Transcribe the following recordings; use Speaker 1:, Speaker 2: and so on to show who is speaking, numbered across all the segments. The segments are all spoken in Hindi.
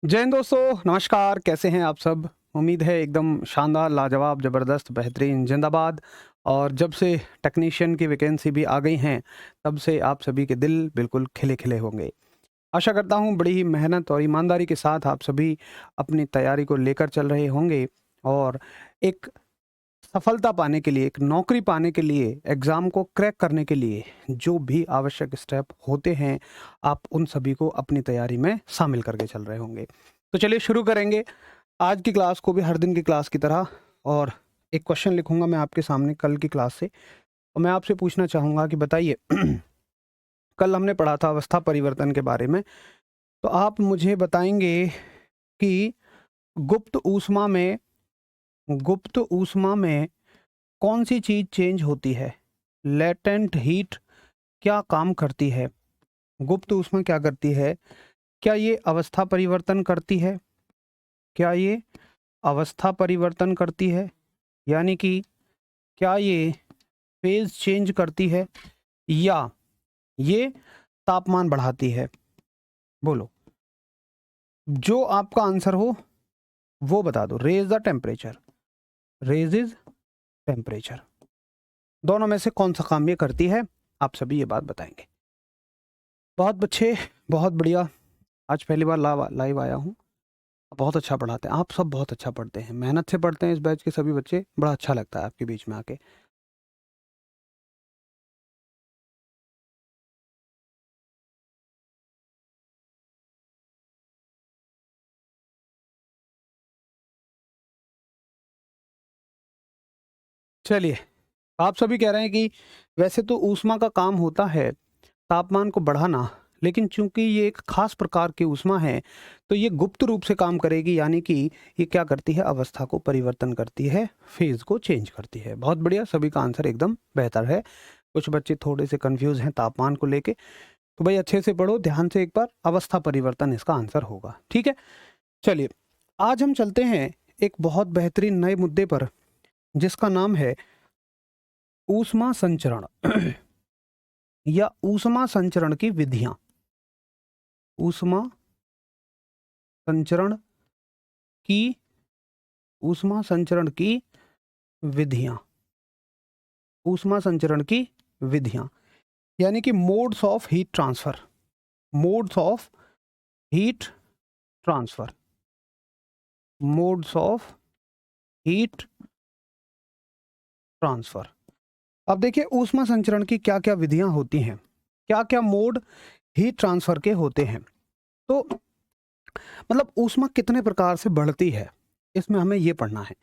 Speaker 1: जय हिंद दोस्तों, नमस्कार। कैसे हैं आप सब? उम्मीद है एकदम शानदार, लाजवाब, ज़बरदस्त, बेहतरीन, जिंदाबाद। और जब से टेक्नीशियन की वैकेंसी भी आ गई हैं, तब से आप सभी के दिल बिल्कुल खिले-खिले होंगे। आशा करता हूँ बड़ी ही मेहनत और ईमानदारी के साथ आप सभी अपनी तैयारी को लेकर चल रहे होंगे और एक सफलता पाने के लिए, एक नौकरी पाने के लिए, एग्ज़ाम को क्रैक करने के लिए जो भी आवश्यक स्टेप होते हैं, आप उन सभी को अपनी तैयारी में शामिल करके चल रहे होंगे। तो चलिए शुरू करेंगे आज की क्लास को भी हर दिन की क्लास की तरह। और एक क्वेश्चन लिखूँगा मैं आपके सामने कल की क्लास से, और मैं आपसे पूछना चाहूँगा कि बताइए कल हमने पढ़ा था अवस्था परिवर्तन के बारे में, तो आप मुझे बताएँगे कि गुप्त ऊष्मा में गुप्त ऊष्मा में कौन-सी चीज़ चेंज होती है? लेटेंट हीट क्या काम करती है? गुप्त ऊष्मा क्या करती है? क्या ये अवस्था परिवर्तन करती है? क्या ये अवस्था परिवर्तन करती है? यानी कि क्या ये फ़ेज़ चेंज करती है या ये तापमान बढ़ाती है? बोलो। जो आपका आंसर हो वो बता दो। Raise the temperature. Raises temperature. दोनों में से कौन-सा काम ये करती है? आप सभी ये बात बताएँगे। बहुत अच्छे, बहुत बढ़िया। आज पहली बार लाइव आया हूँ। बहुत अच्छा पढ़ाते हैं। आप सब बहुत अच्छा पढ़ते हैं। मेहनत से पढ़ते हैं इस बैच के सभी बच्चे। बड़ा अच्छा लगता है आपके बीच में आके। चलिए, आप सभी कह रहे हैं कि वैसे तो ऊष्मा का काम होता है तापमान को बढ़ाना, लेकिन चूँकि ये एक ख़ास प्रकार की ऊष्मा है, तो ये गुप्त रूप से काम करेगी, यानी कि ये क्या करती है? अवस्था को परिवर्तन करती है, फ़ेज़ को चेंज करती है। बहुत बढ़िया, सभी का आंसर एकदम बेहतर है। कुछ बच्चे थोड़े से कन्फ्यूज़ हैं तापमान को लेके, तो भाई अच्छे से पढ़ो, ध्यान से एक बार। अवस्था परिवर्तन इसका आंसर होगा, ठीक है? चलिए, आज हम चलते हैं एक बहुत बेहतरीन नए मुद्दे पर, जिसका नाम है ऊष्मा संचरण या ऊष्मा संचरण की विधियाँ। ऊष्मा संचरण की ऊष्मा संचरण की विधियाँ। ऊष्मा संचरण की विधियाँ, यानी कि modes of heat transfer. Modes of heat transfer. Modes of heat transfer. अब देखिए ऊष्मा संचरण की क्या-क्या विधियाँ होती हैं, क्या-क्या मोड हीट ट्रांसफ़र के होते हैं। तो मतलब ऊष्मा कितने प्रकार से बढ़ती है, इसमें हमें ये पढ़ना है।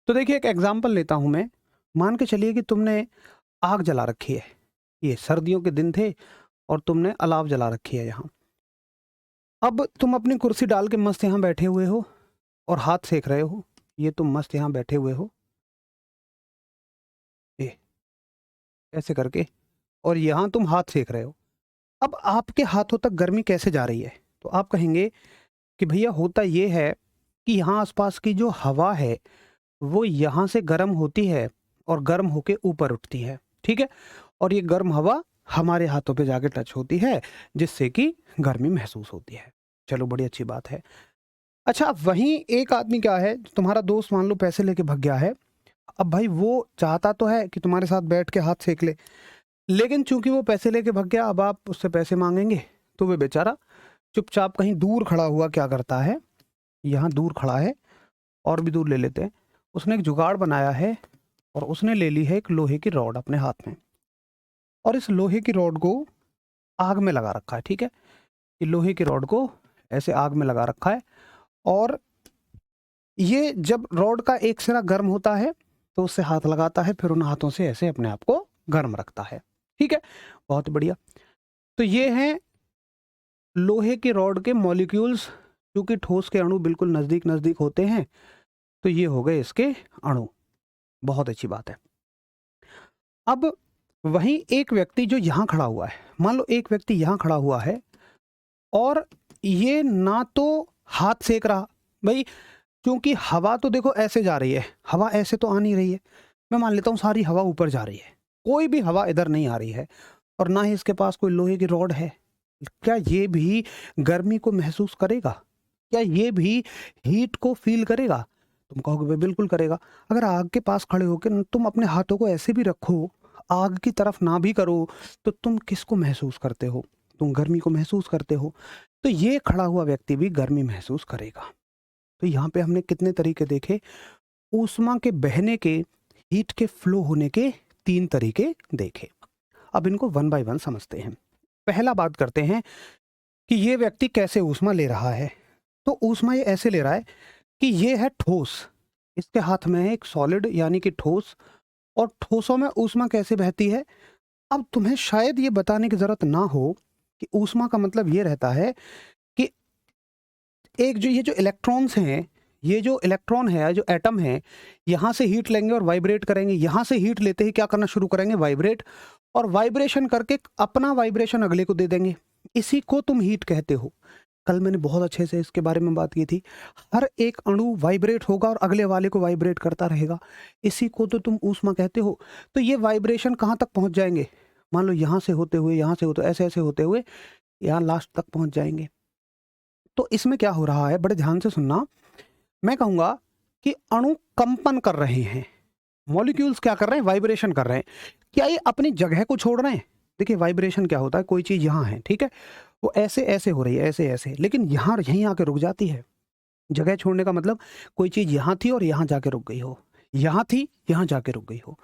Speaker 1: तो देखिए एक एग्ज़ाम्पल लेता हूँ मैं। मान के चलिए कि तुमने आग जला रखी है। ये सर्दियों के दिन थे और तुमने अलाव जला रखी है यहाँ। अब तुम अपनी कुर्सी डाल के मस्त यहाँ बैठे हुए हो और हाथ सेक रहे हो। ये तुम मस्त यहाँ बैठे हुए हो, ये ऐसे करके, और यहाँ तुम हाथ सेक रहे हो। अब आपके हाथों तक गर्मी कैसे जा रही है? तो आप कहेंगे कि भैया होता ये है कि यहाँ आस-पास की जो हवा है, वो यहाँ से गर्म होती है और गर्म होके ऊपर उठती है, ठीक है? और ये गर्म हवा हमारे हाथों पे जाके टच होती है, जिससे कि गर्मी महसूस होती है। चलो बड़ी अच्छी बात है। अच्छा, वहीं एक आदमी क्या है, तुम्हारा दोस्त मान लो पैसे लेके भग गया है। अब भाई वो चाहता तो है कि तुम्हारे साथ बैठ के हाथ सेक ले, लेकिन चूँकि वो पैसे लेके भग गया, अब आप उससे पैसे माँगेंगे, तो वो बेचारा चुपचाप कहीं दूर खड़ा हुआ क्या करता है, यहाँ दूर खड़ा है, और भी दूर ले लेते हैं। उसने एक जुगाड़ बनाया है और उसने ले ली है एक लोहे की रॉड अपने हाथ में, और इस लोहे की रॉड को आग में लगा रखा है, ठीक है? ये लोहे की रॉड को ऐसे आग में लगा रखा है, और ये जब रॉड का एक सिरा गर्म होता है, तो उससे हाथ लगाता है, फिर उन हाथों से ऐसे अपने आप को गर्म रखता है, ठीक है? बहुत बढ़िया। तो ये हैं लोहे की रॉड के मॉलिक्यूल्स, क्योंकि ठोस के अणु बिल्कुल नज़दीक-नज़दीक होते हैं, तो ये हो गए इसके अणु। बहुत अच्छी बात है। अब वहीं एक व्यक्ति जो यहाँ खड़ा हुआ है, मान लो एक व्यक्ति यहाँ खड़ा हुआ है और ये ना तो हाथ सेक रहा, भई क्योंकि हवा तो देखो ऐसे जा रही है, हवा ऐसे तो आ नहीं रही है। मैं मान लेता हूँ सारी हवा ऊपर जा रही है, कोई भी हवा इधर नहीं आ रही है, और ना ही इसके पास कोई लोहे की रॉड है। क्या ये भी गर्मी को महसूस करेगा? क्या ये भी हीट को फील करेगा? तुम कहोगे भाई बिल्कुल करेगा। अगर आग के पास खड़े होकर तुम अपने हाथों को ऐसे भी रखो, आग की तरफ ना भी करो, तो तुम किसको महसूस करते हो? तुम गर्मी को महसूस करते हो। तो ये खड़ा हुआ व्यक्ति भी गर्मी महसूस करेगा। तो यहाँ पे हमने कितने तरीके देखे, ऊष्मा के बहने के, हीट के फ्लो होने के 3 तरीके देखे। अब इनको वन बाय वन समझते हैं। पहला बात करते हैं कि ये व्यक्ति कैसे ऊष्मा ले रहा है। तो ऊष्मा ये ऐसे ले रहा है कि ये है ठोस, इसके हाथ में है एक सॉलिड यानी कि ठोस, और ठोसों में ऊष्मा कैसे बहती है। अब तुम्हें शायद ये बताने की जरूरत ना हो कि ऊष्मा का मतलब ये रहता है कि एक जो ये जो इलेक्ट्रॉन्स हैं, ये जो इलेक्ट्रॉन है, जो एटम है, यहाँ से हीट लेंगे और वाइब्रेट करेंगे। यहाँ से हीट लेते ही क्या करना शुरू करेंगे? वाइब्रेट, और वाइब्रेशन करके अपना वाइब्रेशन अगले को दे देंगे। इसी को तुम हीट कहते हो। कल मैंने बहुत अच्छे से इसके बारे में बात की थी। हर एक अणु वाइब्रेट होगा और अगले वाले को वाइब्रेट करता रहेगा। इसी को तो तुम ऊष्मा कहते हो। तो ये वाइब्रेशन कहाँ तक पहुँच जाएंगे? मान लो यहाँ से होते हुए, यहाँ से होते, ऐसे ऐसे होते हुए यहाँ लास्ट तक पहुँच जाएंगे। तो इसमें क्या हो रहा है, बड़े ध्यान से सुनना। मैं कहूँगा कि अणु कंपन कर रहे हैं, मॉलिक्यूल्स क्या कर रहे हैं? वाइब्रेशन कर रहे हैं। क्या ये अपनी जगह को छोड़ रहे हैं? देखिए वाइब्रेशन क्या होता है, कोई चीज़ यहाँ है, ठीक है, वो ऐसे ऐसे हो रही है, ऐसे ऐसे, लेकिन यहाँ यहीं आके रुक जाती है। जगह छोड़ने का मतलब कोई चीज़ यहाँ थी और यहाँ जाके रुक गई हो, यहाँ थी यहाँ जाके रुक गई हो।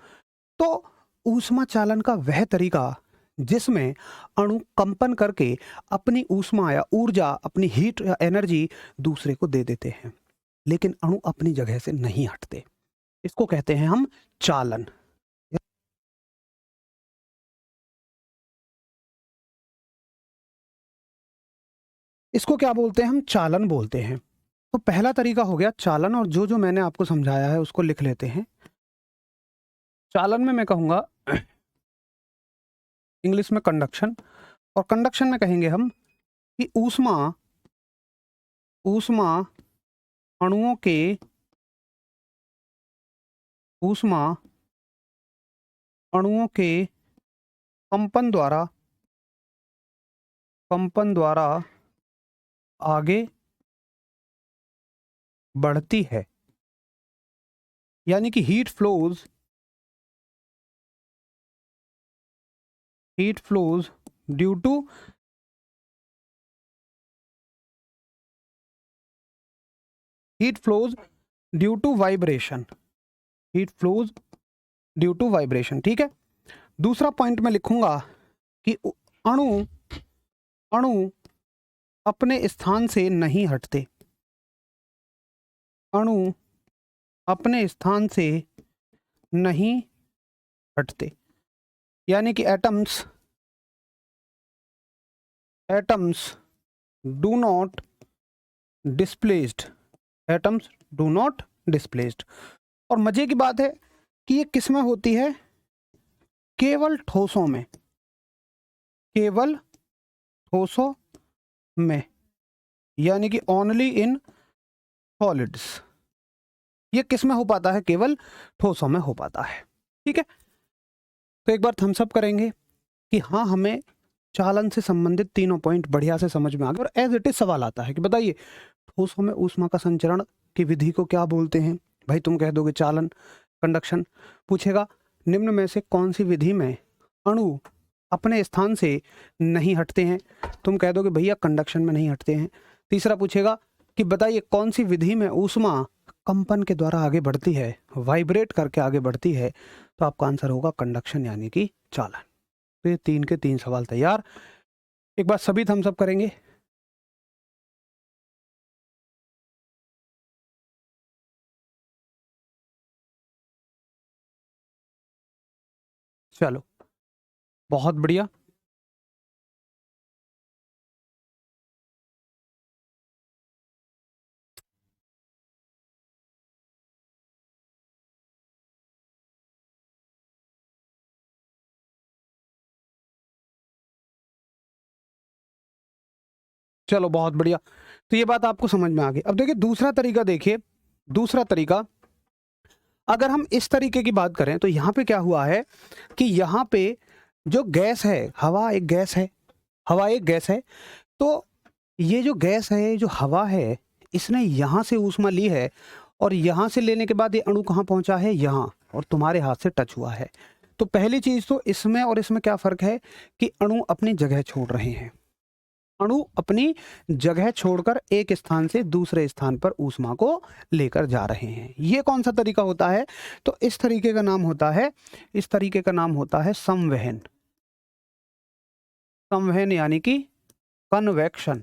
Speaker 1: तो ऊष्मा चालन का वह तरीका जिसमें अणु कंपन करके अपनी ऊष्मा या ऊर्जा, अपनी हीट या एनर्जी दूसरे को दे देते हैं, लेकिन अणु अपनी जगह से नहीं हटते। इसको कहते हैं हम चालन। इसको क्या बोलते हैं? हम चालन बोलते हैं। तो पहला तरीका हो गया चालन, और जो जो मैंने आपको समझाया है उसको लिख लेते हैं। चालन में मैं कहूँगा इंग्लिश में कंडक्शन, और कंडक्शन में कहेंगे हम कि ऊष्मा ऊष्मा अणुओं के ऊष्मा अणुओं के कंपन द्वारा आगे बढ़ती है। यानी कि heat flows due to vibration, ठीक है। दूसरा पॉइंट मैं लिखूंगा कि अणु अपने स्थान से नहीं हटते। अणु अपने स्थान से नहीं हटते, यानी कि एटम्स डू नॉट डिस्प्लेस्ड। और मजे की बात है कि ये किस में होती है? केवल ठोसों में, यानी कि ओनली इन सॉलिड्स। ये किस में हो पाता है? केवल ठोसों में हो पाता है, ठीक है। तो एक बार थम्स अप करेंगे कि हाँ, हमें चालन से संबंधित तीनों पॉइंट बढ़िया से समझ में आ गए। और एज इट इज सवाल आता है कि बताइए ठोसों में ऊष्मा का संचरण की विधि को क्या बोलते हैं? भाई तुम कह दोगे चालन, कंडक्शन। पूछेगा निम्न में से कौन सी विधि में अणु अपने स्थान से नहीं हटते हैं? तुम कह दोगे भैया कंडक्शन में नहीं हटते हैं। तीसरा पूछेगा कि बताइए कौन सी विधि में ऊष्मा कंपन के द्वारा आगे बढ़ती है, वाइब्रेट करके आगे बढ़ती है? तो आपका आंसर होगा कंडक्शन यानी कि चालन। तो ये 3 के 3 सवाल तैयार। एक बार सभी थम्स अप करेंगे। चलो बहुत बढ़िया। चलो बहुत बढ़िया। तो ये बात आपको समझ में आ गई। अब देखिए दूसरा तरीका, देखिए दूसरा तरीका, अगर हम इस तरीके की बात करें तो यहाँ पे क्या हुआ है कि यहाँ पे जो गैस है, हवा एक गैस है, तो ये जो गैस है, जो हवा है, इसने यहाँ से ऊष्मा ली है और यहाँ से लेने के बाद ये अणु कहाँ पहुँचा है, यहाँ, और तुम्हारे हाथ से टच हुआ है। तो पहली चीज़ तो इसमें और इसमें क्या फ़र्क है कि अणु अपनी जगह छोड़ रहे हैं। अणु अपनी जगह छोड़कर एक स्थान से दूसरे स्थान पर ऊष्मा को लेकर जा रहे हैं। ये कौन सा तरीका होता है? तो इस तरीके का नाम होता है, इस तरीके का नाम होता है संवहन। संवहन यानी कि कन्वेक्शन।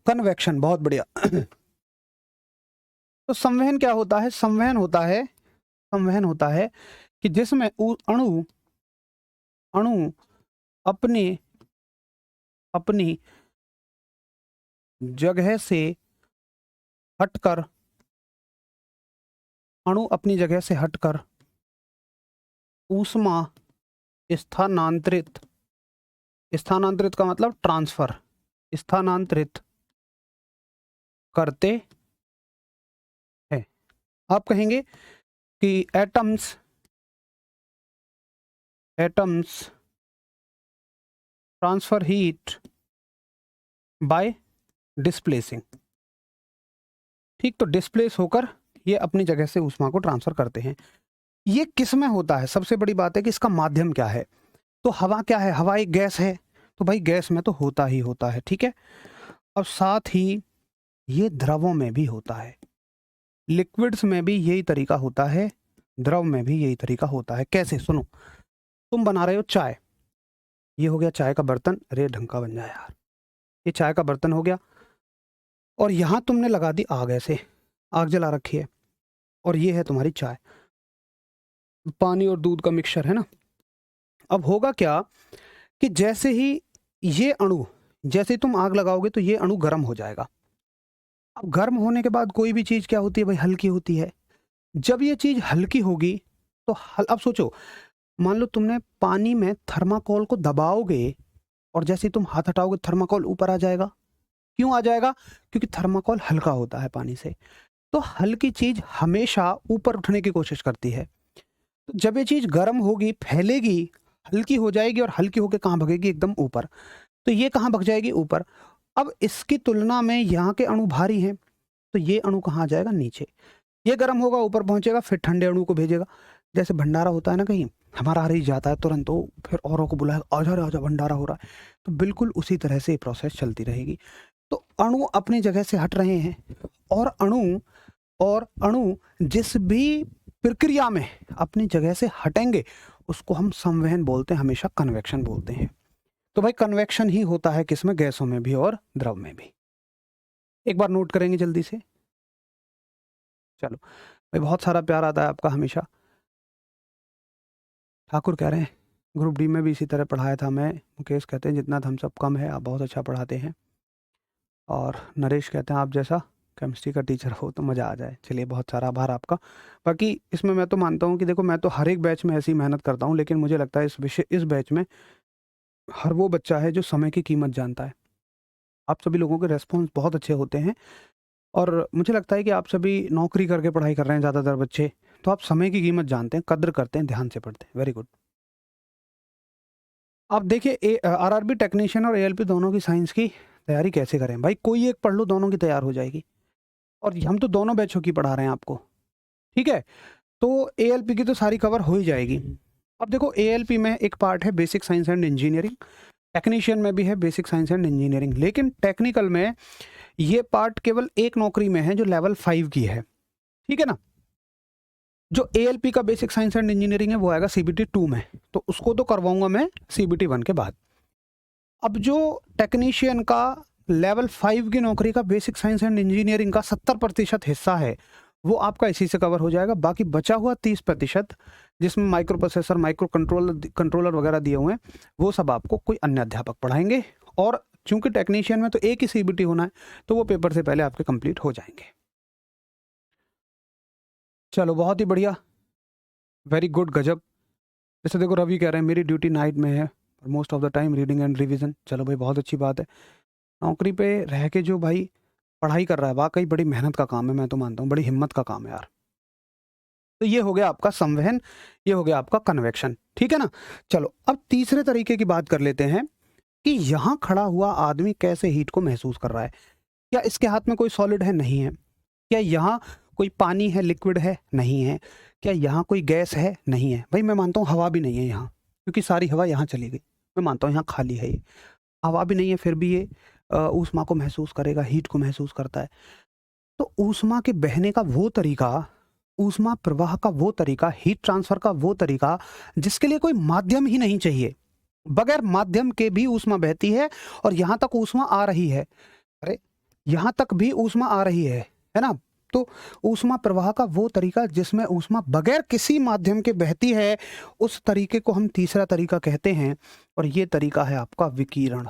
Speaker 1: कन्वेक्शन, बहुत बढ़िया। तो संवहन क्या होता है? संवहन होता है कि जिसमें अणु अपनी जगह से हटकर ऊष्मा स्थानांतरित का मतलब ट्रांसफर, स्थानांतरित करते हैं। आप कहेंगे कि atoms transfer heat bye displacing. ठीक, तो डिस्प्लेस होकर ये अपनी जगह से ऊष्मा को ट्रांसफर करते हैं। ये किस में होता है? सबसे बड़ी बात है कि इसका माध्यम क्या है। तो हवा क्या है? हवा एक गैस है, तो भाई गैस में तो होता ही होता है, ठीक है। और साथ ही ये द्रवों में भी होता है, लिक्विड्स में भी यही तरीका होता है, द्रव में भी यही तरीका होता है। कैसे? सुनो, तुम बना रहे हो चाय, ये हो गया चाय का बर्तन। अरे ढंग का बन जाए यार, ये चाय का बर्तन हो गया, और यहाँ तुमने लगा दी आग, ऐसे आग जला रखी है, और ये है तुम्हारी चाय, पानी और दूध का मिक्सचर है ना। अब होगा क्या कि जैसे ही ये अणु, जैसे ही तुम आग लगाओगे तो ये अणु गर्म हो जाएगा। अब गर्म होने के बाद कोई भी चीज़ क्या होती है भाई? हल्की होती है। जब ये चीज़ हल्की होगी तो अब सोचो, मान लो तुमने पानी में थर्माकोल को दबाओगे और जैसे ही तुम हाथ हटाओगे थर्माकोल ऊपर आ जाएगा। क्यों आ जाएगा? क्योंकि थर्माकोल हल्का होता है पानी से। तो हल्की चीज़ हमेशा ऊपर उठने की कोशिश करती है। तो जब ये चीज़ गर्म होगी, फैलेगी, हल्की हो जाएगी, और हल्की होकर कहाँ भगेगी? एकदम ऊपर। तो ये कहाँ भग जाएगी? ऊपर। अब इसकी तुलना में यहाँ के अणु भारी हैं, तो ये अणु कहाँ आ जाएगा? नीचे। ये गर्म होगा, ऊपर पहुंचेगा, फिर ठंडे अणु को भेजेगा। जैसे भंडारा होता है ना, कहीं हमारा आ ही जाता है तुरंत, तो फिर औरों को बुलाएगा, आजा रे आजा, भंडारा हो रहा है। तो बिल्कुल उसी तरह से ये प्रोसेस चलती रहेगी। तो अणु अपनी जगह से हट रहे हैं, और अणु जिस भी प्रक्रिया में अपनी जगह से हटेंगे उसको हम संवहन बोलते हैं, हमेशा कन्वेक्शन बोलते हैं। तो भाई कन्वेक्शन ही होता है किसमें? गैसों में भी और द्रव में भी। एक बार नोट करेंगे जल्दी से। चलो भाई, बहुत सारा प्यार आता है आपका हमेशा। ठाकुर कह रहे हैं ग्रुप डी में भी इसी तरह पढ़ाया था मैं। मुकेश कहते हैं जितना हम सब कम है, आप बहुत अच्छा पढ़ाते हैं। और नरेश कहते हैं आप जैसा केमिस्ट्री का टीचर हो तो मज़ा आ जाए। चलिए, बहुत सारा आभार आपका। बाकी इसमें मैं तो मानता हूँ कि देखो, मैं तो हर एक बैच में ऐसी मेहनत करता हूँ, लेकिन मुझे लगता है इस बैच में हर वो बच्चा है जो समय की कीमत जानता है। आप सभी लोगों के रेस्पॉन्स बहुत अच्छे होते हैं, और मुझे लगता है कि आप सभी नौकरी करके पढ़ाई कर रहे हैं ज़्यादातर बच्चे, तो आप समय की कीमत जानते हैं, कद्र करते हैं, ध्यान से पढ़ते हैं। Very good. आप देखिए, आरआरबी टेक्नीशियन और एएलपी दोनों की साइंस की तैयारी कैसे करें भाई? कोई एक पढ़ लो, दोनों की तैयार हो जाएगी। और हम तो दोनों बैचों की पढ़ा रहे हैं आपको, ठीक है। तो एएलपी की तो सारी कवर हो ही जाएगी। अब देखो, एएलपी में एक पार्ट है basic science and engineering, technician में भी है बेसिक साइंस एंड इंजीनियरिंग, लेकिन टेक्निकल में ये पार्ट केवल एक नौकरी में है जो लेवल 5 की है, ठीक है ना। जो एएलपी का बेसिक साइंस एंड इंजीनियरिंग है वो आएगा सीबीटी 2 में, तो उसको तो करवाऊंगा मैं सीबीटी 1 के बाद। अब जो टेक्नीशियन का लेवल 5 की नौकरी का बेसिक साइंस एंड इंजीनियरिंग का 70% हिस्सा है, वो आपका इसी से कवर हो जाएगा। बाकी बचा हुआ 30% जिसमें माइक्रो प्रोसेसर, माइक्रो कंट्रोलर वगैरह दिए हुए हैं, वो सब आपको कोई अन्य अध्यापक पढ़ाएंगे। और चूंकि टेक्नीशियन में तो एक ही सीबीटी होना है, तो वो पेपर से पहले आपके कंप्लीट हो जाएंगे। चलो, बहुत ही बढ़िया, वेरी गुड, गजब। जैसे देखो, रवि कह रहे हैं मेरी ड्यूटी नाइट में है, most of the time reading and revision. चलो भाई, बहुत अच्छी बात है। नौकरी पे रह के जो भाई पढ़ाई कर रहा है, वाकई बड़ी मेहनत का काम है, मैं तो मानता हूँ बड़ी हिम्मत का काम है यार। तो ये हो गया आपका संवहन, ये हो गया आपका कन्वेक्शन, ठीक है ना। चलो, अब तीसरे तरीके की बात कर लेते हैं कि यहाँ खड़ा हुआ आदमी कैसे हीट को महसूस कर रहा है। क्या इसके हाथ में कोई सॉलिड है? नहीं है। क्या यहाँ कोई पानी है, लिक्विड है? नहीं है। क्या यहाँ कोई गैस है? नहीं है। भाई मैं मानता हूँ हवा भी नहीं है यहाँ, क्योंकि सारी हवा यहाँ चली गई। मैं मानता हूँ यहाँ खाली है ये। हवा भी नहीं है, फिर भी ये ऊष्मा को महसूस करेगा, हीट को महसूस करता है। तो ऊष्मा के बहने का वो तरीका, ऊष्मा प्रवाह का वो तरीका, हीट ट्रांसफर का वो तरीका जिसके लिए कोई माध्यम ही नहीं चाहिए, बगैर माध्यम के भी ऊष्मा बहती है और यहाँ तक ऊष्मा आ रही है। अरे यहाँ तक भी ऊष्मा आ रही है ना? तो ऊष्मा प्रवाह का वो तरीका जिसमें ऊष्मा बगैर किसी माध्यम के बहती है, उस तरीके को हम तीसरा तरीका कहते हैं, और ये तरीका है आपका विकिरण।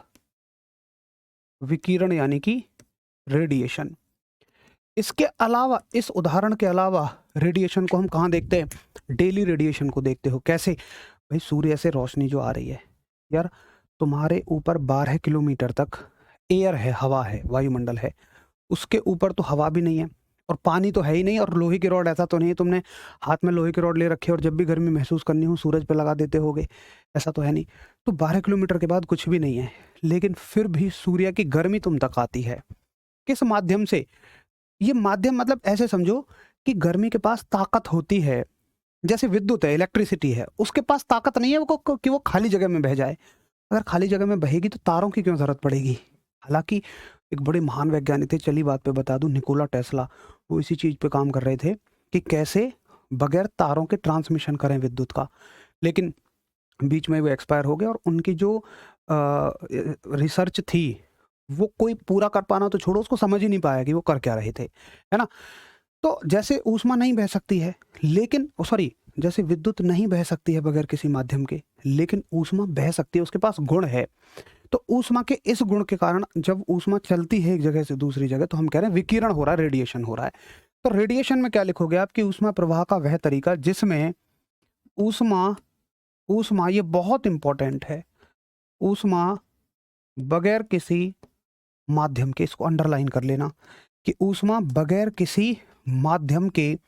Speaker 1: विकिरण यानी कि रेडिएशन। इसके अलावा, इस उदाहरण के अलावा रेडिएशन को हम कहाँ देखते हैं? डेली रेडिएशन को देखते हो। कैसे? भाई सूर्य से रोशनी जो आ रही है यार, तुम्हारे ऊपर 12 किलोमीटर तक एयर है, हवा है, वायुमंडल है। उसके ऊपर तो हवा भी नहीं है और पानी तो है ही नहीं, और लोहे की रॉड, ऐसा तो नहीं है तुमने हाथ में लोहे की रॉड ले रखी है और जब भी गर्मी महसूस करनी हो सूरज पे लगा देते होगे, ऐसा तो है नहीं। तो 12 किलोमीटर के बाद कुछ भी नहीं है, लेकिन फिर भी सूर्य की गर्मी तुम तक आती है। किस माध्यम से? ये माध्यम मतलब ऐसे समझो कि गर्मी के पास ताकत होती है, जैसे विद्युत है, इलेक्ट्रिसिटी है, उसके पास ताकत नहीं है कि वो खाली जगह में बह जाए। अगर खाली जगह में बहेगी तो तारों की क्यों जरूरत पड़ेगी? हालांकि एक बड़े महान वैज्ञानिक थे, चली बात पे बता दूं, निकोला टेस्ला, वो इसी चीज पे काम कर रहे थे कि कैसे बगैर तारों के ट्रांसमिशन करें विद्युत का। लेकिन बीच में वो एक्सपायर हो गए और उनकी जो रिसर्च थी वो कोई पूरा कर पाना तो छोड़ो, उसको समझ ही नहीं पाया कि वो कर क्या रहे थे, है ना? तो जैसे ऊष्मा नहीं बह सकती है, लेकिन सॉरी, जैसे विद्युत नहीं बह सकती है बगैर किसी माध्यम के, लेकिन ऊष्मा बह सकती है, उसके पास गुण है। तो ऊष्मा के इस गुण के कारण जब ऊष्मा चलती है एक जगह से दूसरी जगह, तो हम कह रहे हैं विकिरण हो रहा है, रेडिएशन हो रहा है। तो रेडिएशन में क्या लिखोगे आप? कि ऊष्मा प्रवाह का वह तरीका जिसमें ऊष्मा ऊष्मा ये बहुत इंपॉर्टेंट है, ऊष्मा बगैर किसी माध्यम के, इसको अंडरलाइन कर लेना, कि ऊष्मा बगैर किसी माध्यम के,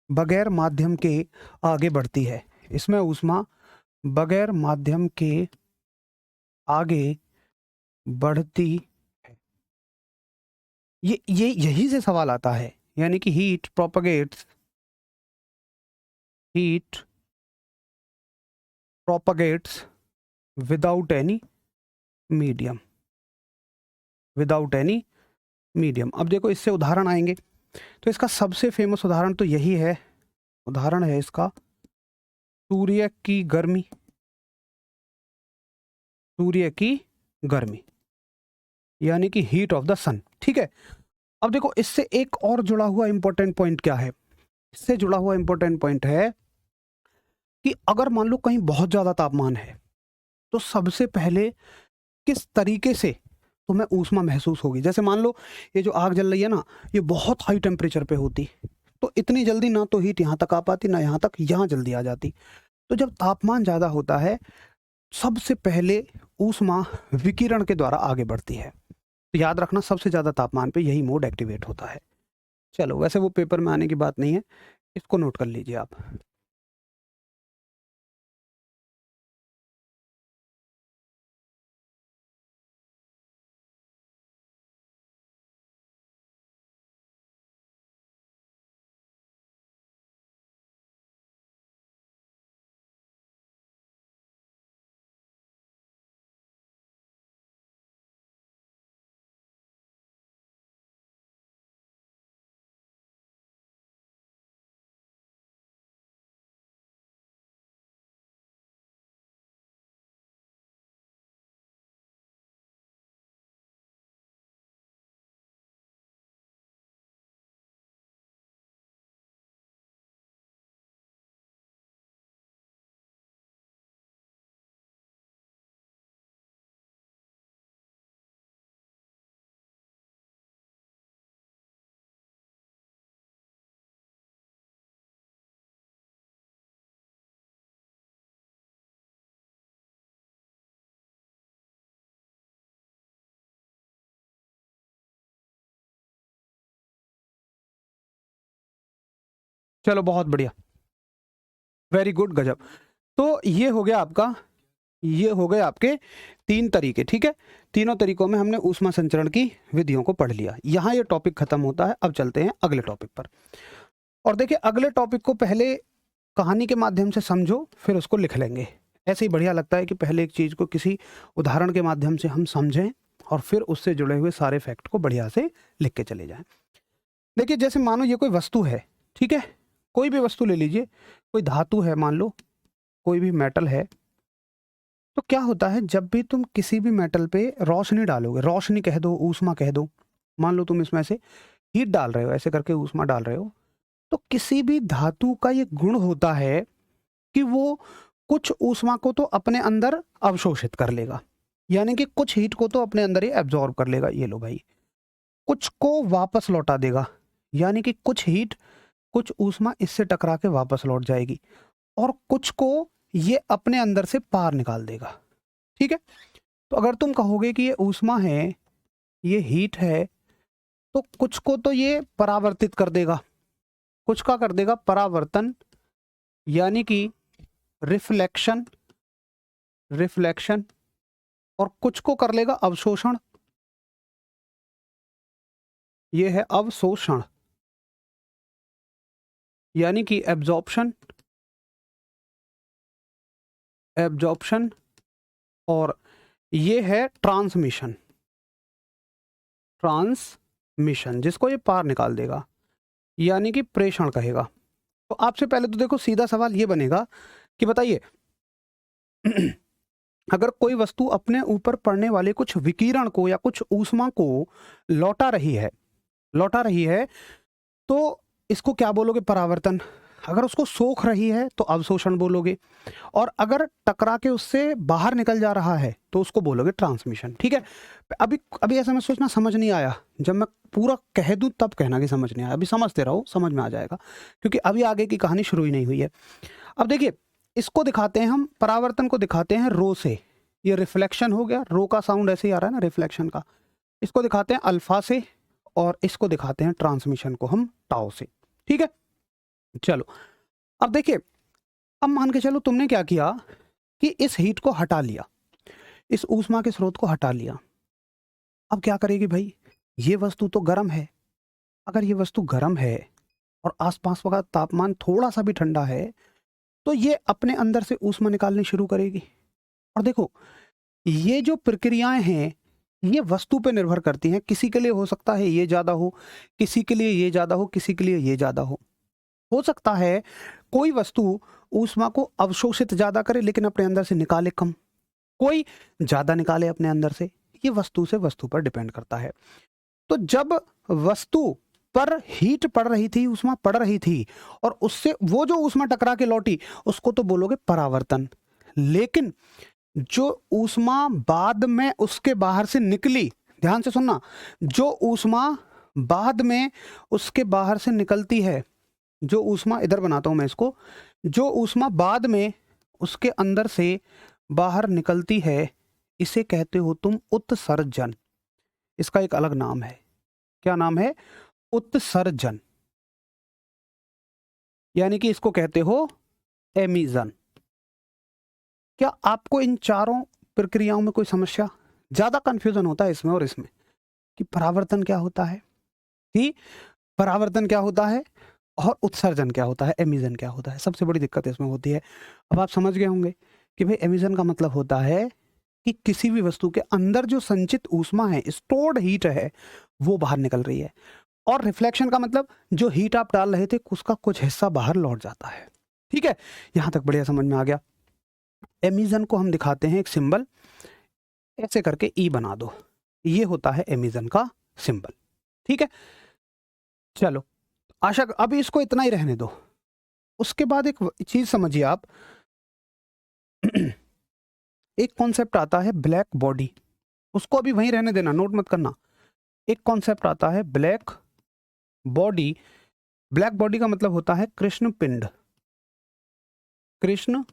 Speaker 1: बगैर माध्यम के आगे बढ़ती है। इसमें ऊष्मा बगैर माध्यम के आगे बढ़ती है। ये यही से सवाल आता है, यानी कि heat propagates without any medium, without any medium. अब देखो इससे उदाहरण आएंगे, तो इसका सबसे फेमस उदाहरण तो यही है, उदाहरण है इसका सूर्य की गर्मी, सूर्य की गर्मी यानी कि हीट ऑफ द सन। ठीक है, अब देखो इससे एक और जुड़ा हुआ इंपॉर्टेंट पॉइंट क्या है? इससे जुड़ा हुआ इंपॉर्टेंट पॉइंट है कि अगर मान लो कहीं बहुत ज्यादा तापमान है, तो सबसे पहले किस तरीके से तुम्हें ऊष्मा महसूस होगी? जैसे मान लो ये जो आग जल रही है ना, ये बहुत हाई टेम्परेचर पे होती, तो इतनी जल्दी ना तो हीट यहाँ तक आ पाती, ना यहाँ तक, यहाँ जल्दी आ जाती। तो जब तापमान ज़्यादा होता है, सबसे पहले ऊष्मा विकिरण के द्वारा आगे बढ़ती है। तो याद रखना, सबसे ज़्यादा तापमान पे यही मोड एक्टिवेट होता है। चलो, वैसे वो पेपर में आने की बात नहीं है, इसको नोट कर लीजिए आप। चलो बहुत बढ़िया, वेरी गुड, गजब। तो ये हो गया आपका ये हो गए आपके 3 तरीके, ठीक है। तीनों तरीकों में हमने ऊष्मा संचरण की विधियों को पढ़ लिया। यहाँ ये टॉपिक खत्म होता है। अब चलते हैं अगले टॉपिक पर। और देखिए अगले टॉपिक को पहले कहानी के माध्यम से समझो, फिर उसको लिख लेंगे। ऐसे ही बढ़िया लगता है कि पहले एक चीज़ को किसी उदाहरण के माध्यम से हम समझें और फिर उससे जुड़े हुए सारे फैक्ट को बढ़िया से लिख के चले जाएं। देखिए जैसे मानो ये कोई वस्तु है, ठीक है, कोई भी वस्तु ले लीजिए, कोई धातु है मान लो, कोई भी मेटल है। तो क्या होता है जब भी तुम किसी भी मेटल पे रोशनी डालोगे, रोशनी कह दो, ऊष्मा कह दो, मान लो तुम इसमें से हीट डाल रहे हो, ऐसे करके ऊष्मा डाल रहे हो, तो किसी भी धातु का ये गुण होता है कि वो कुछ ऊष्मा को तो अपने अंदर अवशोषित कर लेगा, यानी कि कुछ हीट को तो अपने अंदर ही एब्जॉर्ब कर लेगा, ये लो भाई, कुछ को वापस लौटा देगा, यानी कि कुछ हीट, कुछ ऊष्मा इससे टकरा के वापस लौट जाएगी, और कुछ को ये अपने अंदर से पार निकाल देगा, ठीक है। तो अगर तुम कहोगे कि ये ऊष्मा है, ये हीट है, तो कुछ को तो ये परावर्तित कर देगा, कुछ का कर देगा परावर्तन, यानी कि रिफ्लेक्शन, रिफ्लेक्शन, और कुछ को कर लेगा अवशोषण, ये है अवशोषण, यानी कि एब्जॉर्प्शन, एब्जॉर्प्शन, और ये है ट्रांसमिशन, ट्रांसमिशन, जिसको ये पार निकाल देगा, यानी कि प्रेषण कहेगा। तो आपसे पहले तो देखो सीधा सवाल ये बनेगा कि बताइए अगर कोई वस्तु अपने ऊपर पड़ने वाले कुछ विकिरण को या कुछ ऊष्मा को लौटा रही है, लौटा रही है, तो इसको क्या बोलोगे? परावर्तन। अगर उसको सोख रही है तो अवशोषण बोलोगे, और अगर टकरा के उससे बाहर निकल जा रहा है तो उसको बोलोगे ट्रांसमिशन, ठीक है। अभी अभी ऐसा मैं सोचना समझ नहीं आया, जब मैं पूरा कह दूं तब कहना कि समझ नहीं आया, अभी समझते रहो, समझ में आ जाएगा, क्योंकि अभी आगे की कहानी शुरू ही नहीं हुई है। अब देखिए इसको दिखाते हैं हम, परावर्तन को दिखाते हैं रो से, ये रिफ्लेक्शन हो गया, रो का साउंड ऐसे ही आ रहा है ना रिफ्लेक्शन का। इसको दिखाते हैं अल्फा से, और इसको दिखाते हैं ट्रांसमिशन को हम टाउ से, ठीक है। चलो अब देखिए, अब मान के चलो तुमने क्या किया कि इस हीट को हटा लिया, इस ऊष्मा के स्रोत को हटा लिया। अब क्या करेगी भाई, ये वस्तु तो गर्म है, अगर ये वस्तु गर्म है और आसपास का तापमान थोड़ा सा भी ठंडा है, तो ये अपने अंदर से ऊष्मा निकालनी शुरू करेगी। और देखो ये जो प्रक्रियाएं हैं ये वस्तु पे निर्भर करती हैं, किसी के लिए हो सकता है ये ज्यादा हो, किसी के लिए ये ज्यादा हो, किसी के लिए ये ज्यादा हो सकता है कोई वस्तु ऊष्मा को अवशोषित ज्यादा करे लेकिन अपने अंदर से निकाले कम, कोई ज्यादा निकाले अपने अंदर से, ये वस्तु से वस्तु पर डिपेंड करता है। तो जब वस्तु पर हीट पड़ रही थी, ऊष्मा पड़ रही थी, और उससे वो जो ऊष्मा टकरा के लौटी उसको तो बोलोगे परावर्तन, लेकिन जो ऊष्मा बाद में उसके बाहर से निकली, ध्यान से सुनना, जो ऊष्मा बाद में उसके बाहर से निकलती है, जो ऊष्मा, इधर बनाता हूं मैं इसको, जो ऊष्मा बाद में उसके अंदर से बाहर निकलती है, इसे कहते हो तुम उत्सर्जन। इसका एक अलग नाम है, क्या नाम है? उत्सर्जन, यानी कि इसको कहते हो एमिशन। क्या आपको इन चारों प्रक्रियाओं में कोई समस्या, ज्यादा कंफ्यूजन होता है इसमें और इसमें कि परावर्तन क्या होता है, कि परावर्तन क्या होता है और उत्सर्जन क्या होता है, एमिशन क्या होता है, सबसे बड़ी दिक्कत इसमें होती है। अब आप समझ गए होंगे कि भाई एमिशन का मतलब होता है कि किसी भी वस्तु के अंदर जो संचित ऊष्मा है, स्टोर्ड हीट है, वो बाहर निकल रही है, और रिफ्लेक्शन का मतलब जो हीट आप डाल रहे थे उसका कुछ हिस्सा बाहर लौट जाता है, ठीक है। यहां तक बढ़िया समझ में आ गया। एमिशन को हम दिखाते हैं एक सिंबल, ऐसे करके ई बना दो, ये होता है एमिशन का सिंबल, ठीक है। चलो आशा, अभी इसको इतना ही रहने दो। उसके बाद एक चीज समझिए आप एक कॉन्सेप्ट आता है ब्लैक बॉडी, उसको अभी वहीं रहने देना, नोट मत करना। एक कॉन्सेप्ट आता है ब्लैक बॉडी, ब्लैक बॉडी का मतलब होता है कृष्ण पिंड, कृष्ण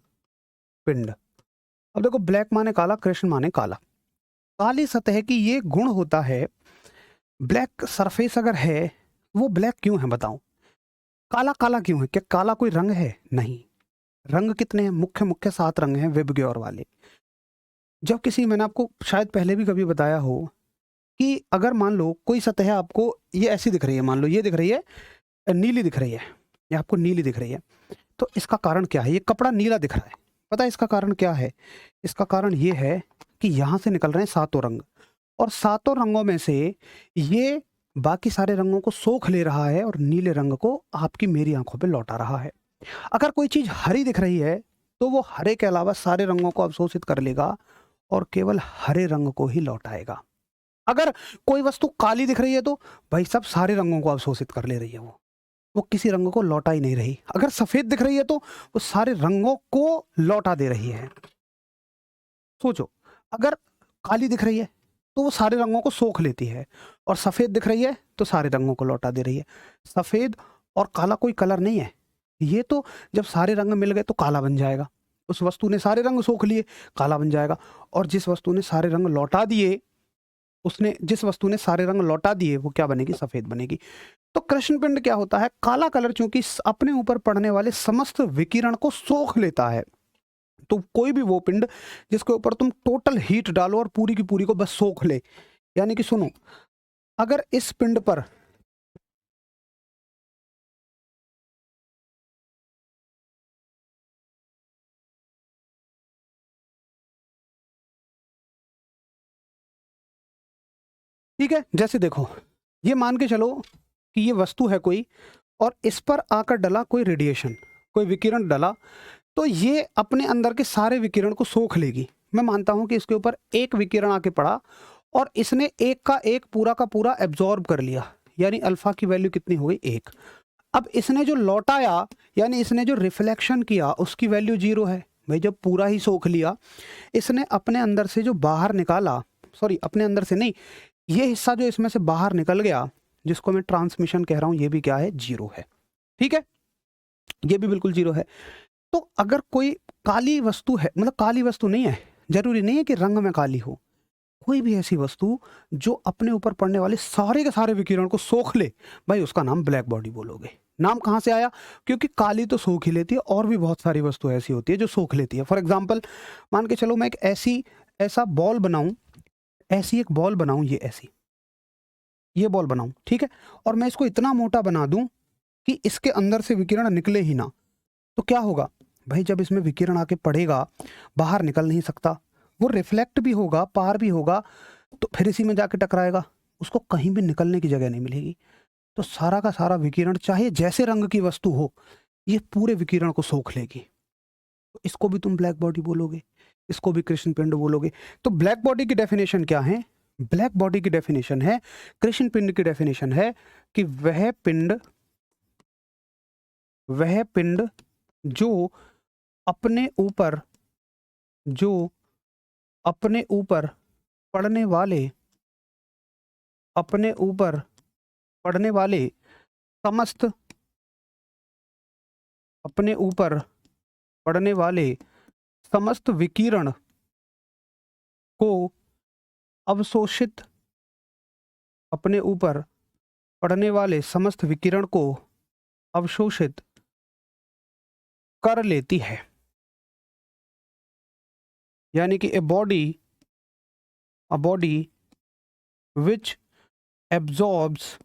Speaker 1: पिंड। अब देखो ब्लैक माने काला, कृष्ण माने काला, काली सतह की ये गुण होता है। ब्लैक सरफेस अगर है, वो ब्लैक क्यों है बताओ? काला काला क्यों है? क्या काला कोई रंग है? नहीं, रंग कितने हैं? मुख्य मुख्य 7 रंग हैं विबग्योर वाले। जब किसी मैंने आपको शायद पहले भी कभी बताया हो कि अगर मान लो कोई सतह आपको ये ऐसी दिख रही है, मान लो ये दिख रही है, नीली दिख रही है, ये आपको नीली दिख रही है, तो इसका कारण क्या है? ये कपड़ा नीला दिख रहा है, पता है इसका कारण क्या है? इसका कारण ये है कि यहाँ से निकल रहे हैं सातों रंग, और सातों रंगों में से ये बाकी सारे रंगों को सोख ले रहा है और नीले रंग को आपकी मेरी आंखों पे लौटा रहा है। अगर कोई चीज हरी दिख रही है तो वो हरे के अलावा सारे रंगों को अवशोषित कर लेगा और केवल हरे रंग को ही लौटाएगा। अगर कोई वस्तु काली दिख रही है तो भाई सब सारे रंगों को अवशोषित कर ले रही है, वो किसी रंग को लौटा ही नहीं रही। अगर सफेद दिख रही है तो वो सारे रंगों को लौटा दे रही है। सोचो, अगर काली दिख रही है तो वो सारे रंगों को सोख लेती है, और सफेद दिख रही है तो सारे रंगों को लौटा दे रही है। सफेद और काला कोई कलर नहीं है, ये तो जब सारे रंग मिल गए तो काला बन जाएगा। उस वस्तु ने सारे रंग सोख लिए, काला बन जाएगा। और जिस वस्तु ने सारे रंग लौटा दिए, उसने जिस वस्तु ने सारे रंग लौटा दिए वो क्या बनेगी? सफेद बनेगी। तो कृष्ण पिंड क्या होता है? काला कलर चूंकि अपने ऊपर पड़ने वाले समस्त विकिरण को सोख लेता है, तो कोई भी वो पिंड जिसके ऊपर तुम टोटल हीट डालो और पूरी की पूरी को बस सोख ले, यानी कि सुनो, अगर इस पिंड पर ठीक है, जैसे देखो, ये मान के चलो कि ये वस्तु है कोई, और इस पर आकर डला कोई रेडिएशन, कोई विकिरण डला, तो ये अपने अंदर के सारे विकिरण को सोख लेगी। मैं मानता हूं कि इसके ऊपर एक विकिरण आके पड़ा और इसने एक का एक पूरा का पूरा एब्जॉर्ब कर लिया, यानी अल्फा की वैल्यू कितनी हो गई? 1। अब इसने जो लौटाया, यानी इसने जो रिफ्लेक्शन किया, उसकी वैल्यू 0 है। भाई जब पूरा ही सोख लिया, इसने अपने अंदर से जो बाहर निकाला, सॉरी अपने अंदर से नहीं, ये हिस्सा जो इसमें से बाहर निकल गया, जिसको मैं ट्रांसमिशन कह रहा हूं, ये भी क्या है? 0 है। ठीक है, ये भी बिल्कुल 0 है। तो अगर कोई काली वस्तु है, मतलब काली वस्तु नहीं है, जरूरी नहीं है कि रंग में काली हो, कोई भी ऐसी वस्तु जो अपने ऊपर पड़ने वाले सारे के सारे विकिरण को सोख ले, भाई उसका नाम ब्लैक बॉडी बोलोगे। नाम कहाँ से आया? क्योंकि काली तो सोख ही लेती है, और भी बहुत सारी वस्तु ऐसी होती है जो सोख लेती है। फॉर एग्जाम्पल, मान के चलो मैं एक ऐसा बॉल बनाऊं, ऐसी एक बॉल बनाऊं, ये ऐसी ये बॉल बनाऊं, ठीक है, और मैं इसको इतना मोटा बना दूं कि इसके अंदर से विकिरण निकले ही ना, तो क्या होगा? भाई जब इसमें विकिरण आके पड़ेगा, बाहर निकल नहीं सकता, वो रिफ्लेक्ट भी होगा, पार भी होगा, तो फिर इसी में जाके टकराएगा, उसको कहीं भी निकलने की जगह नहीं मिलेगी। तो सारा का सारा विकिरण, चाहे जैसे रंग की वस्तु हो, ये पूरे विकिरण को सोख लेगी। तो इसको भी तुम ब्लैक बॉडी बोलोगे, इसको भी कृष्ण पिंड बोलोगे। तो ब्लैक बॉडी की डेफिनेशन क्या है? ब्लैक बॉडी की डेफिनेशन है, कृष्ण पिंड की डेफिनेशन है कि वह पिंड जो अपने ऊपर जो अपने ऊपर पड़ने वाले अपने ऊपर पड़ने वाले समस्त अपने ऊपर पड़ने वाले समस्त विकिरण को अवशोषित अपने ऊपर पड़ने वाले समस्त विकिरण को अवशोषित कर लेती है। यानी कि a body which absorbs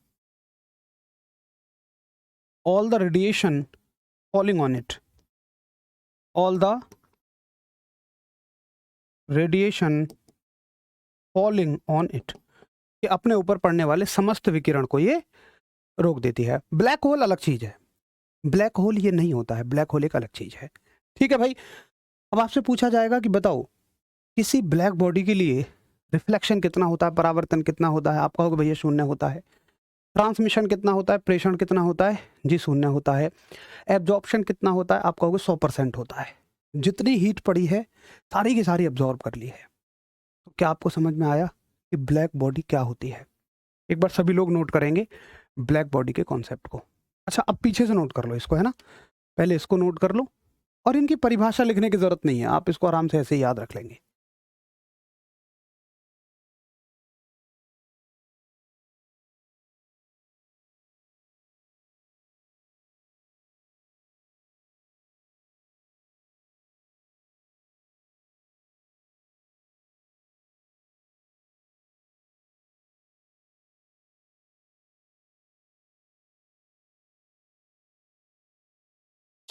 Speaker 1: all the radiation falling on it, all the radiation falling on it, ये अपने ऊपर पड़ने वाले समस्त विकिरण को ये रोक देती है। ब्लैक होल अलग चीज है, ब्लैक होल ये नहीं होता है, ब्लैक होल एक अलग चीज है। ठीक है भाई, अब आपसे पूछा जाएगा कि बताओ किसी ब्लैक बॉडी के लिए रिफ्लेक्शन कितना होता है, परावर्तन कितना होता है? आप कहोगे भैया 0 होता है। ट्रांसमिशन कितना होता है, प्रेषण कितना होता है? जी 0 होता है। एब्जॉर्प्शन कितना होता है? आप कहोगे 100% होता है। जितनी हीट पड़ी है सारी की सारी एब्जॉर्ब कर ली है। तो क्या आपको समझ में आया कि ब्लैक बॉडी क्या होती है? एक बार सभी लोग नोट करेंगे ब्लैक बॉडी के कॉन्सेप्ट को। अच्छा, अब पीछे से नोट कर लो इसको, है ना, पहले इसको नोट कर लो, और इनकी परिभाषा लिखने की जरूरत नहीं है, आप इसको आराम से ऐसे ही याद रख लेंगे।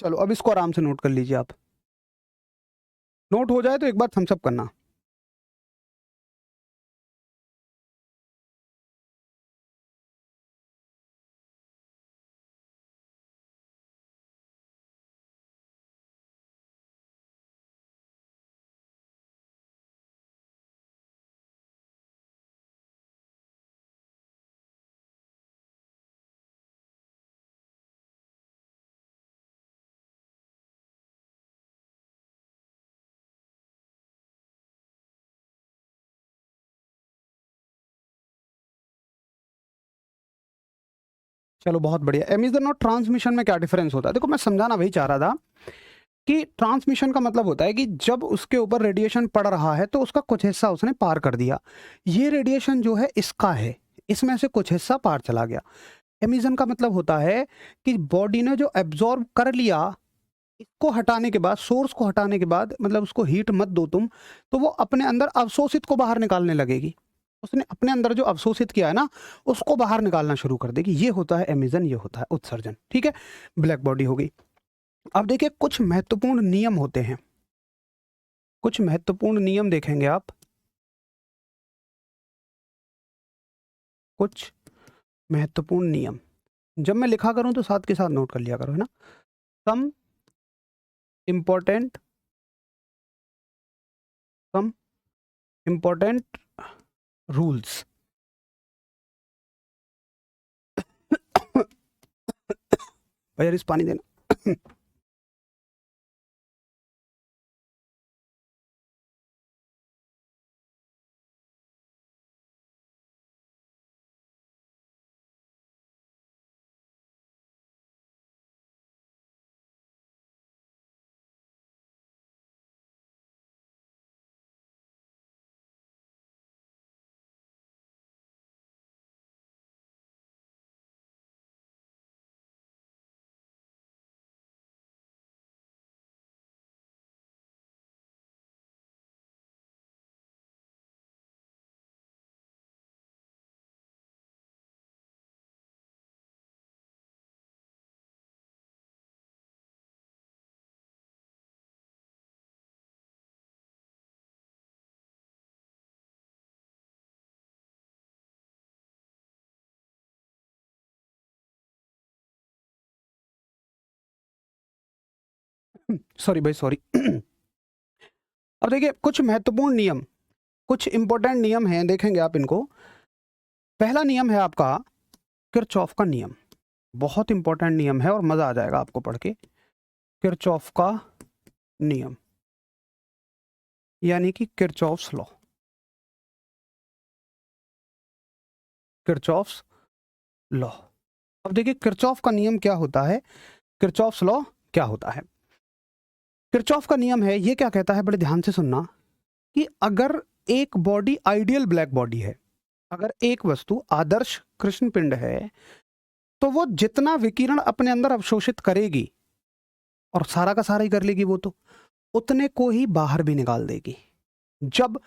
Speaker 1: चलो अब इसको आराम से नोट कर लीजिए आप। नोट हो जाए तो एक बार थम्स अप करना। चलो बहुत बढ़िया। एमिशन और ट्रांसमिशन में क्या डिफरेंस होता है? देखो मैं समझाना वही चाह रहा था कि ट्रांसमिशन का मतलब होता है कि जब उसके ऊपर रेडिएशन पड़ रहा है तो उसका कुछ हिस्सा उसने पार कर दिया। ये रेडिएशन जो है इसका है, इसमें से कुछ हिस्सा पार चला गया। एमिशन का मतलब होता है कि बॉडी ने जो एब्जॉर्ब कर लिया, इसको हटाने के बाद, सोर्स को हटाने के बाद, मतलब उसको हीट मत दो तुम, तो वो अपने अंदर अवशोषित को बाहर निकालने लगेगी। उसने अपने अंदर जो अवशोषित किया है ना, उसको बाहर निकालना शुरू कर देगी। ये होता है एमिशन, ये होता है उत्सर्जन। ठीक है, ब्लैक बॉडी हो गई। अब देखिए कुछ महत्वपूर्ण नियम होते हैं, कुछ महत्वपूर्ण नियम देखेंगे आप। कुछ महत्वपूर्ण नियम, जब मैं लिखा करूं तो साथ के साथ नोट कर लिया करो, है ना। Some important, some important rules. भैया इस पानी देना। सॉरी भाई सॉरी। अब देखिए कुछ महत्वपूर्ण नियम, कुछ इंपॉर्टेंट नियम हैं, देखेंगे आप इनको। पहला नियम है आपका किरचॉफ का नियम। बहुत इंपॉर्टेंट नियम है और मजा आ जाएगा आपको पढ़ के। किरचॉफ का नियम यानी कि किरचॉफ्स लॉ। Kirchhoff's law. अब देखिए किरचॉफ का नियम क्या होता है, किरचॉफ्स लॉ क्या होता है। किरचॉफ का नियम है, ये क्या कहता है, बड़े ध्यान से सुनना, कि अगर एक बॉडी आइडियल ब्लैक बॉडी है, अगर एक वस्तु आदर्श कृष्ण पिंड है, तो वो जितना विकिरण अपने अंदर अवशोषित करेगी, और सारा का सारा ही कर लेगी वो, तो उतने को ही बाहर भी निकाल देगी। जब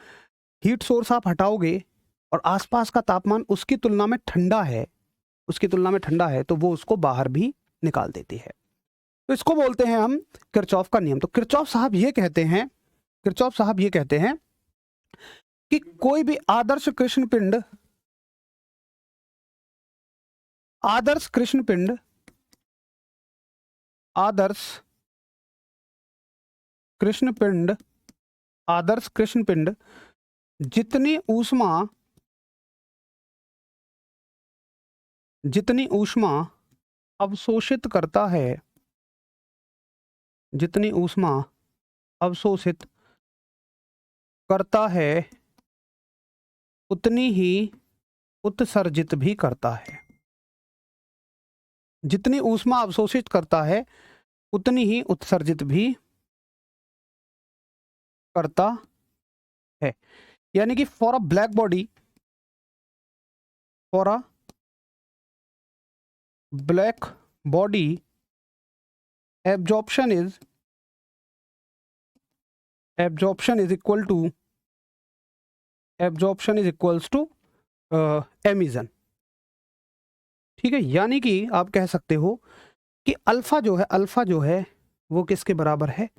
Speaker 1: हीट सोर्स आप हटाओगे और आसपास का तापमान उसकी तुलना में ठंडा है, उसकी तुलना में ठंडा है, तो वो उसको बाहर भी निकाल देती है। तो इसको बोलते हैं हम किरचॉफ का नियम। तो किरचॉफ साहब ये कहते हैं, किरचॉफ साहब ये कहते हैं कि कोई भी आदर्श कृष्ण पिंड, आदर्श कृष्ण पिंड, आदर्श कृष्ण पिंड, आदर्श कृष्ण पिंड जितनी ऊष्मा, जितनी ऊष्मा अवशोषित करता है, जितनी ऊष्मा अवशोषित करता है, उतनी ही उत्सर्जित भी करता है। जितनी ऊष्मा अवशोषित करता है उतनी ही उत्सर्जित भी करता है। यानी कि for a black body, for a black body absorption is, absorption is equal to, absorption is equals to emission. ठीक है, यानी कि आप कह सकते हो कि अल्फा जो है, अल्फा जो है वो किसके बराबर है?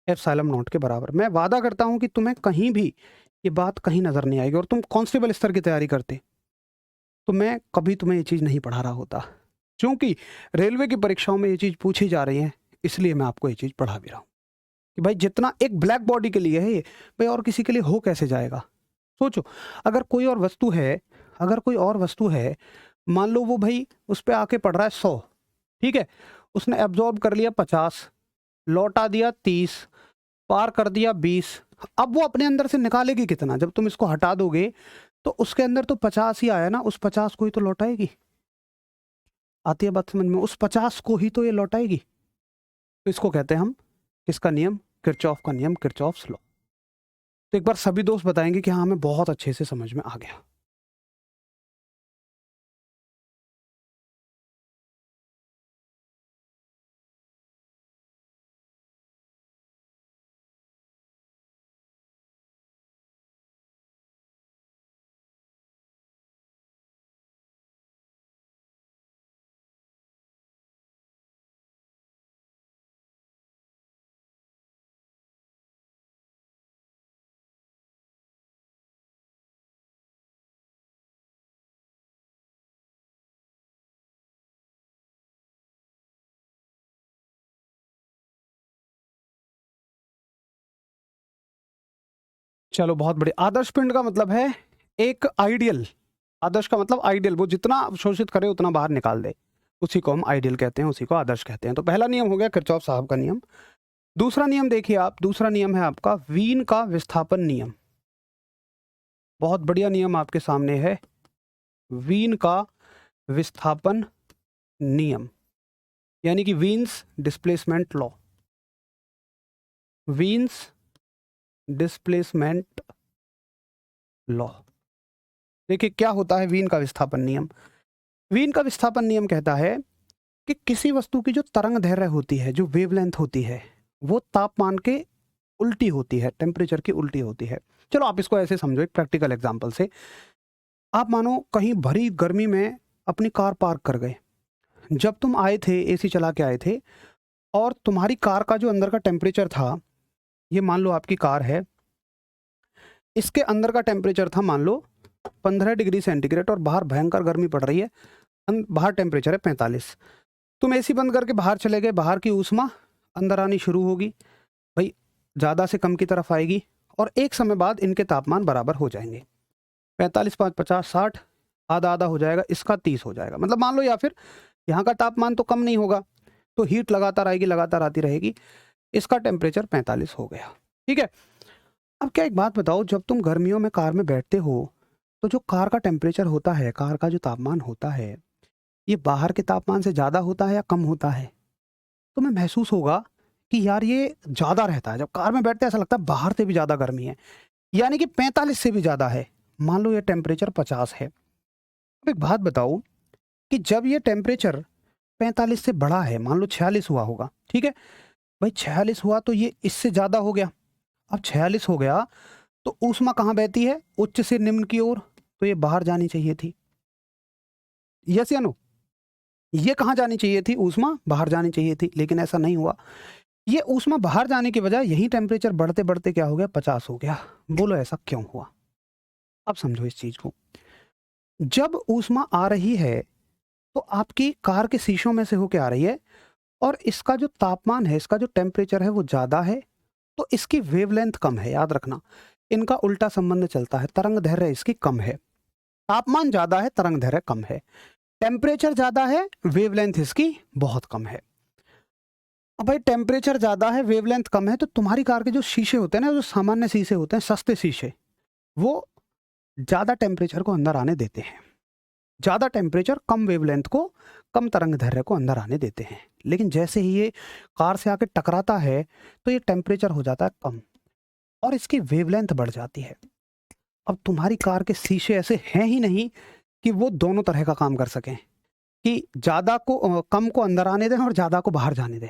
Speaker 1: एप्सिलॉन नॉट के बराबर। मैं वादा करता हूँ कि तुम्हें कहीं भी ये बात कहीं नज़र नहीं आएगी, और तुम कांस्टेबल स्तर की तैयारी करते तो मैं कभी तुम्हें ये चीज़ नहीं पढ़ा रहा होता। क्योंकि रेलवे की परीक्षाओं में ये चीज़ पूछी जा रही है, इसलिए मैं आपको ये चीज़ पढ़ा भी रहा हूँ कि भाई जितना एक ब्लैक बॉडी के लिए है ये, भाई और किसी के लिए हो कैसे जाएगा? सोचो, अगर कोई और वस्तु है, अगर कोई और वस्तु है, मान लो वो भाई उस पे आके पड़ रहा है 100, ठीक है? उसने एब्जॉर्ब कर लिया 50, लौटा दिया 30, पार कर दिया 20। अब वो अपने अंदर से निकालेगी कितना? जब तुम इसको हटा दोगे तो उसके अंदर तो 50 ही आया ना, उस 50 को ही तो लौटाएगी। आती है बात समझ में? उस 50 को ही तो ये लौटाएगी। तो इसको कहते हैं हम किसका नियम? किरचॉफ का नियम, किरचॉफ्स लॉ। तो एक बार सभी दोस्त बताएंगे कि हाँ हमें बहुत अच्छे से समझ में आ गया। चलो बहुत बढ़िया। आदर्श पिंड का मतलब है एक आइडियल। आदर्श का मतलब आइडियल, वो जितना अवशोषित करे उतना बाहर निकाल दे, उसी को हम आइडियल कहते हैं, उसी को आदर्श कहते हैं। तो पहला नियम हो गया किरचॉफ साहब का नियम। दूसरा नियम देखिए आप, दूसरा नियम है आपका वीन का विस्थापन नियम। बहुत बढ़िया नियम आपके सामने है, वीन का विस्थापन नियम, यानी कि Wien's displacement law. Wien's displacement law. देखिए क्या होता है वीन का विस्थापन नियम। वीन का विस्थापन नियम कहता है कि किसी वस्तु की जो तरंग दैर्घ्य होती है, जो वेवलेंथ होती है, वो तापमान के उल्टी होती है, टेम्परेचर की उल्टी होती है। चलो आप इसको ऐसे समझो एक प्रैक्टिकल एग्जांपल से। आप मानो कहीं भरी गर्मी में अपनी कार पार्क कर गए। जब तुम आए थे, एसी चला के आए थे, और तुम्हारी कार का जो अंदर का टेम्परेचर था, ये मान लो आपकी कार है, इसके अंदर का टेम्परेचर था मान लो 15 डिग्री सेंटीग्रेड, और बाहर भयंकर गर्मी पड़ रही है, बाहर टेम्परेचर है 45। तुम एसी बंद करके बाहर चले गए, बाहर की ऊष्मा अंदर आनी शुरू होगी, भाई ज़्यादा से कम की तरफ आएगी, और एक समय बाद इनके तापमान बराबर हो जाएंगे। 45 5 50 60, आधा आधा हो जाएगा, इसका 30 हो जाएगा। मतलब मान लो, या फिर यहाँ का तापमान तो कम नहीं होगा, तो हीट लगातार आएगी, लगातार आती रहेगी, इसका टेम्परेचर 45 हो गया। ठीक है। अब क्या एक बात बताओ, जब तुम गर्मियों में कार में बैठते हो तो जो कार का टेम्परेचर होता है, कार का जो तापमान होता है, ये बाहर के तापमान से ज़्यादा होता है या कम होता है? तुम्हें महसूस होगा कि यार ये ज़्यादा रहता है। जब कार में बैठते हैं ऐसा लगता है बाहर से भी ज़्यादा गर्मी है, यानी कि 45 से भी ज़्यादा है। मान लो ये टेम्परेचर 50 है। अब एक बात बताओ कि जब ये टेम्परेचर 45 से बड़ा है, मान लो 46 हुआ होगा, ठीक है भाई, 46 हुआ तो ये इससे ज़्यादा हो गया। अब 46 हो गया तो ऊष्मा कहाँ बहती है? उच्च से निम्न की ओर, तो ये बाहर जानी चाहिए थी। यस या नो? ये कहाँ जानी चाहिए थी? ऊष्मा बाहर जानी चाहिए थी, लेकिन ऐसा नहीं हुआ। ये ऊष्मा बाहर जाने की बजाय यही टेम्परेचर बढ़ते बढ़ते क्या हो गया? 50 हो गया। बोलो ऐसा क्यों हुआ? अब समझो इस चीज को। जब ऊष्मा आ रही है तो आपकी कार के शीशों में से होके आ रही है, और इसका जो तापमान है, इसका जो टेम्परेचर है वो ज्यादा है, तो इसकी वेवलेंथ कम है। याद रखना, इनका उल्टा संबंध चलता है, तरंग दैर्घ्य इसकी कम है। तापमान ज्यादा है, तरंग दैर्घ्य कम है। टेम्परेचर ज्यादा है, वेवलेंथ इसकी बहुत कम है। अब भाई टेम्परेचर ज्यादा है, वेवलेंथ कम है, तो तुम्हारी कार के जो शीशे होते हैं ना, जो सामान्य शीशे होते हैं, सस्ते शीशे, वो ज्यादा टेम्परेचर को अंदर आने देते हैं। ज्यादा टेम्परेचर कम वेवलेंथ को, कम तरंग दैर्घ्य को अंदर आने देते हैं। लेकिन जैसे ही ये कार से आके टकराता है तो ये टेम्परेचर हो जाता है कम, और इसकी वेवलेंथ बढ़ जाती है। अब तुम्हारी कार के शीशे ऐसे हैं ही नहीं कि वो दोनों तरह का काम कर सकें, कि ज्यादा को कम को अंदर आने दें और ज्यादा को बाहर जाने दें।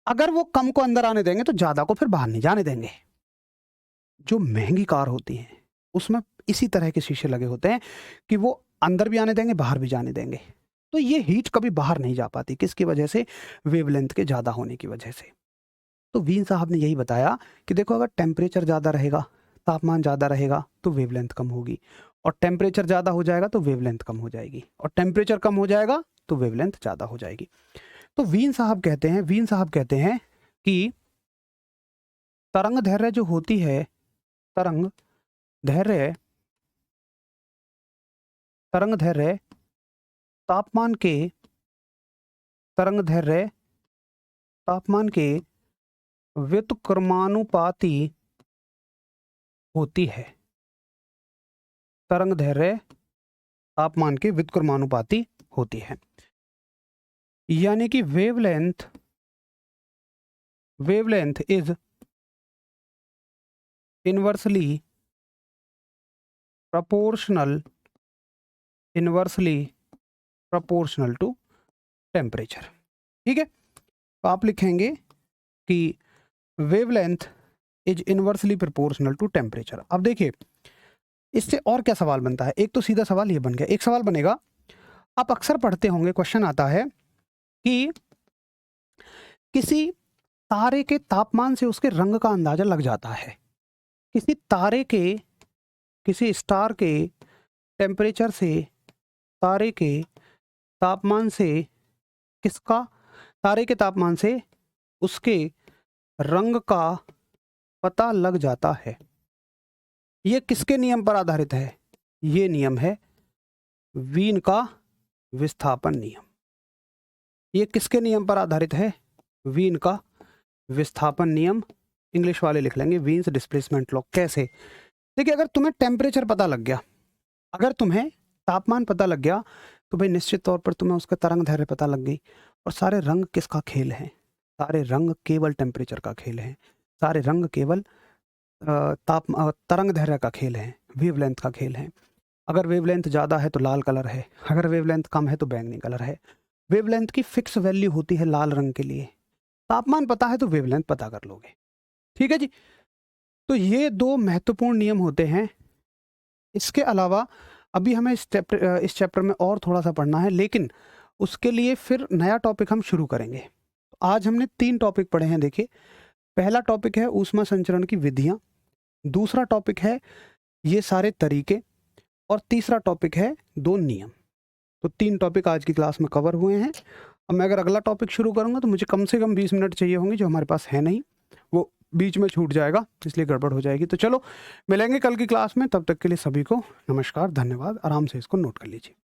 Speaker 1: अगर वो कम को अंदर आने देंगे तो ज्यादा को फिर बाहर नहीं जाने देंगे। जो महंगी कार होती है उसमें इसी तरह के शीशे लगे होते हैं कि वो अंदर भी आने देंगे, बाहर भी जाने देंगे। तो ये हीट कभी बाहर नहीं जा पाती, किसकी वजह से? वेवलेंथ के ज्यादा होने की वजह से। तो वीन साहब ने यही बताया कि देखो अगर टेम्परेचर ज़्यादा रहेगा, तापमान ज़्यादा रहेगा तो वेवलेंथ कम होगी, और टेम्परेचर ज़्यादा हो जाएगा तो वेवलेंथ कम हो जाएगी, और टेम्परेचर कम हो जाएगा तो वेवलेंथ ज़्यादा हो जाएगी। तो वीन साहब कहते हैं कि तरंग दैर्घ्य जो होती है, तरंग दैर्घ्य तापमान के व्युत्क्रमानुपाती होती है। तरंग दैर्घ्य तापमान के व्युत्क्रमानुपाती होती है, यानी कि wavelength is inversely proportional to temperature. ठीक है, तो आप लिखेंगे कि wavelength is inversely proportional to temperature. अब देखिए इससे और क्या सवाल बनता है, एक तो सीधा सवाल ये बन गया, एक सवाल बनेगा, आप अक्सर पढ़ते होंगे, क्वेश्चन आता है कि किसी तारे के तापमान से उसके रंग का अंदाजा लग जाता है। किसी स्टार के टेम्परेचर से, तारे के तापमान से उसके रंग का पता लग जाता है। ये किसके नियम पर आधारित है? ये नियम है वीन का विस्थापन नियम। ये किसके नियम पर आधारित है? वीन का विस्थापन नियम। इंग्लिश वाले लिख लेंगे वीन्स डिस्प्लेसमेंट लॉ। कैसे? देखिए अगर तुम्हें टेम्परेचर पता लग गया, अगर तुम्हें तापमान पता लग गया, तो भाई निश्चित तौर पर तुम्हें उसका तरंग दैर्घ्य पता लग गई। और सारे रंग किसका खेल है? सारे रंग केवल टेम्परेचर का खेल है, सारे रंग केवल तरंग दैर्घ्य का खेल है, वेवलेंथ का खेल है। अगर वेवलेंथ ज़्यादा है तो लाल कलर है, अगर वेवलेंथ कम है तो बैंगनी कलर है। वेवलेंथ की फिक्स वैल्यू होती है लाल रंग के लिए। तापमान पता है तो वेवलेंथ पता कर लोगे। ठीक है जी, तो ये दो महत्वपूर्ण नियम होते हैं। इसके अलावा अभी हमें इस चैप्टर में और थोड़ा सा पढ़ना है, लेकिन उसके लिए फिर नया टॉपिक हम शुरू करेंगे। आज हमने 3 टॉपिक पढ़े हैं। देखिए पहला टॉपिक है ऊष्मा संचरण की विधियां, दूसरा टॉपिक है ये सारे तरीके, और तीसरा टॉपिक है 2 नियम। तो 3 टॉपिक आज की क्लास में कवर हुए हैं। अब मैं अगर अगला टॉपिक शुरू करूंगा तो मुझे कम से कम 20 मिनट चाहिए होंगे, जो हमारे पास है नहीं, वो बीच में छूट जाएगा, इसलिए गड़बड़ हो जाएगी। तो चलो मिलेंगे कल की क्लास में, तब तक के लिए सभी को नमस्कार, धन्यवाद। आराम से इसको नोट कर लीजिए।